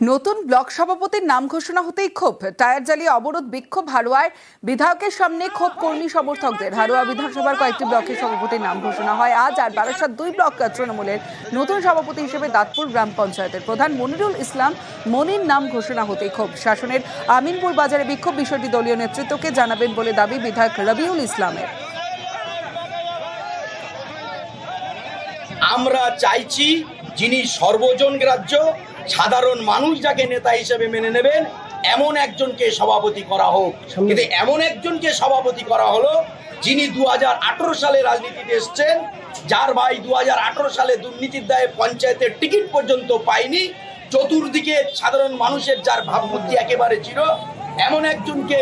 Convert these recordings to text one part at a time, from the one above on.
নতুন ব্লক সভাপতির নাম ঘোষণা হতেই ক্ষোভ, টায়ার জ্বালিয়ে অবরোধ বিক্ষোভ হারোয়ার বিধায়কের সামনে। ক্ষোভ কর্মী সমর্থকদের। হারোয়া বিধানসভার কয়েকটি ব্লকের সভাপতির নাম ঘোষণা হয় আজ। আর বারাসাত 2 ব্লক তৃণমূলের নতুন সভাপতি হিসেবে দাঁতপুর গ্রাম পঞ্চায়েতের প্রধান মনিরুল ইসলাম মনির নাম ঘোষণা হতেই ক্ষোভ। শাসনের আমিনপুর বাজারে বিক্ষোভ, বিষয়টি দলীয় নেতৃত্বকে জানাবেন বলে দাবি বিধায়ক রবিউল ইসলামের। আমরা চাইছি যিনি সর্বজন গ্রাহ্য, সাধারণ মানুষ যাকে নেতা হিসেবে মেনে নেবেন এমন একজনকে সভাপতি করা হোক। কিন্তু এমন একজনকে সভাপতি করা হলো যিনি 2018 সালে রাজনীতিতে এসছেন, যার ভাই 2018 সালে দুর্নীতির দায়ে পঞ্চায়েতের টিকিট পর্যন্ত পায়নি, চতুর্দিকে সাধারণ মানুষের যার ভাবমূর্তি একেবারে ছিল, এমন একজনকে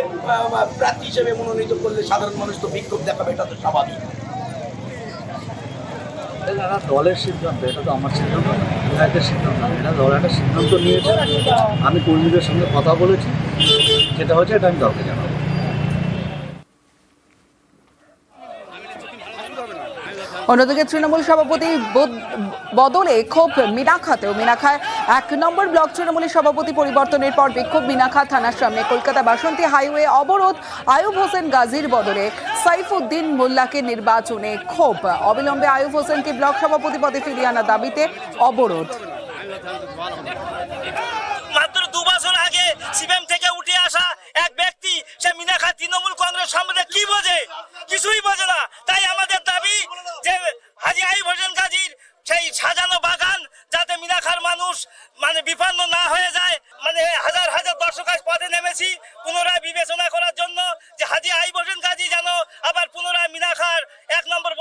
প্রার্থী হিসেবে মনোনীত করলে সাধারণ মানুষ তো বিক্ষোভ দেখাবে, এটা তো স্বাভাবিক। এটা দলের সিদ্ধান্ত, এটা তো আমার সিদ্ধান্ত না, বিধায়কের সিদ্ধান্ত না। এটা দল একটা সিদ্ধান্ত নিয়েছে, আমি কর্মীদের সঙ্গে কথা বলেছি, যেটা হচ্ছে এটা আমি দলকে জানাবো। অন্যদিকে তৃণমূল সভাপতি বদলে ক্ষোভ মিনাখাতেও। মিনাখায় 1 নম্বর ব্লক তৃণমূলের সভাপতি পরিবর্তনের পর বিক্ষোভ মিনাখা থানার সামনে। কলকাতা বাসন্তী হাইওয়ে অবরোধ, আয়ুব হোসেন গাজীর বদলে সাইফুদ্দিন মোল্লাকে নির্বাচনে ক্ষোভ। অবিলম্বে আয়ুব হোসেনকে ব্লক সভাপতি পদে ফিরিয়ে আনার দাবিতে অবরোধ। মাত্র 2 বছর আগে সিপিএম থেকে উঠে আসা এক ব্যক্তি, সে মিনাখা তৃণমূল কংগ্রেস সম্বন্ধে কি বোঝে? কিছুই বোঝে না। তাই আমাদের দাবি যে হাজী আইয়ুব হোসেন গাজীর সেই সাজানো বাগান যাতে মিনাখার মানুষ বিপন্ন না হয়ে যায়। হাজার হাজার দর্শক আজ পদে নেমেছি পুনরায় বিবেচনা করার জন্য যে হাজী আইয়ুব হোসেন গাজী যেন আবার পুনরায় মিনাখার 1 নম্বর